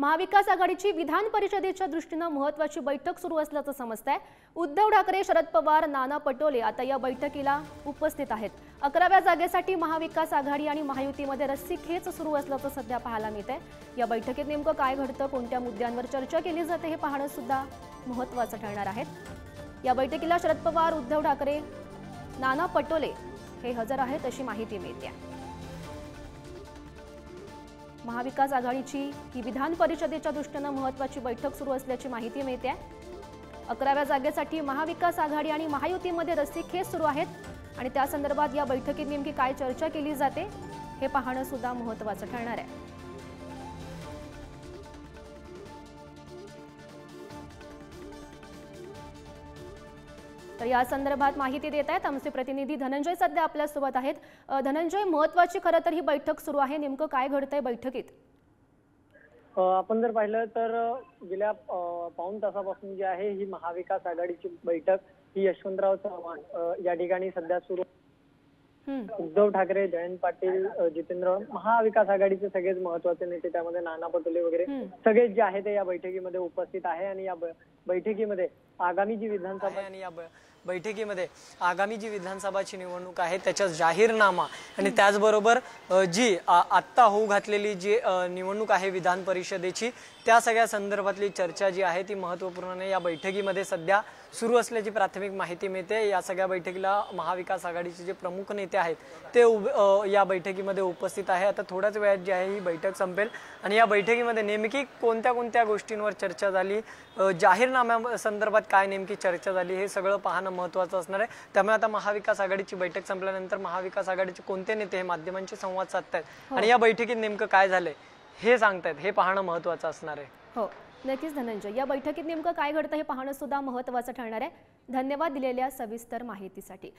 महाविकास आघाडीची विधान परिषदेच्या दृष्टीने महत्त्वाची बैठक सुरू असल्याचं समजतंय। उद्धव ठाकरे, शरद पवार, नाना पटोले आता या बैठकीला उपस्थित आहेत। 11व्या जागेसाठी महाविकास आघाडी आणि महायुतीमध्ये रस्सीखेच सुरू असल्याचं सध्या पाहायला मिळतंय। या बैठकीत नेमकं काय घडतं, कोणत्या मुद्द्यांवर चर्चा केली जाते हे पाहणं सुद्धा महत्त्वाचं ठरणार आहे। या बैठकीला शरद पवार, उद्धव ठाकरे, नाना पटोले हे हजर आहेत अशी माहिती मिळते। महाविकास आघाडीची ही विधान परिषदेच्या दृष्टीने महत्त्वाची बैठक सुरू असल्याची माहिती मिळते। 11व्या जागेसाठी महाविकास आघाडी आणि महायुतीमध्ये रस्सीखेच सुरू आहेत आणि त्या संदर्भात या बैठकीत नेमकी काय चर्चा केली जाते हे पाहणं सुद्धा महत्त्वाचं ठरणार आहे। तर या संदर्भात माहिती देत आहेत आमचे प्रतिनिधी धनंजय सध्या आपल्या सोबत आहेत। धनंजय, महत्त्वाची खरं तर ही बैठक सुरू आहे, नेमकं काय घडतंय बैठकीत? आपण जर पाहिलं तर गेल्या पाऊण तासापासून जी आहे ही महाविकास आघाडीची बैठक ही यशवंतराव चव्हाण या ठिकाणी सध्या सुरू। उद्धव ठाकरे, जयंत पाटील, जितेंद्र, महाविकास आघाडीचे सगळेच महत्त्वाचे नेते, त्यामध्ये नाना पटोले वगैरे सगळेच जे आहे ते या बैठकीमध्ये उपस्थित आहे आणि या बैठकीमध्ये आगामी जी विधानसभा आणि या बैठकीमध्ये आगामी जी विधानसभाची निवडणूक आहे त्याचा जाहीरनामा आणि त्याचबरोबर जी आत्ता होऊ घातलेली जी निवडणूक आहे विधान परिषदेची त्या सगळ्या संदर्भातली चर्चा जी आहे ती महत्त्वपूर्ण या बैठकीमध्ये सध्या सुरू असल्याची प्राथमिक माहिती मिळते। या सगळ्या बैठकीला महाविकास आघाडीचे जे प्रमुख नेते आहेत ते या बैठकीमध्ये उपस्थित आहे। आता थोड्याच वेळात जी आहे ही बैठक संपेल आणि या बैठकीमध्ये नेमकी कोणत्या गोष्टींवर चर्चा झाली, जाहीरनाम्या संदर्भात काय नेमकी चर्चा झाली हे सगळं पाहणं महत्त्वाचं असणार आहे। त्यामुळे आता महाविकास आघाडीची बैठक संपल्यानंतर महाविकास आघाडीचे कोणते नेते हे माध्यमांशी संवाद साधतायत आणि या बैठकीत नेमकं काय झालंय हे सांगतायत हे पाहणं महत्त्वाचं असणार आहे। हो, नक्कीच धनंजय, या बैठकीत नेमकं काय घडतं हे पाहणं सुद्धा महत्त्वाचं ठरणार आहे। धन्यवाद दिलेल्या सविस्तर माहितीसाठी।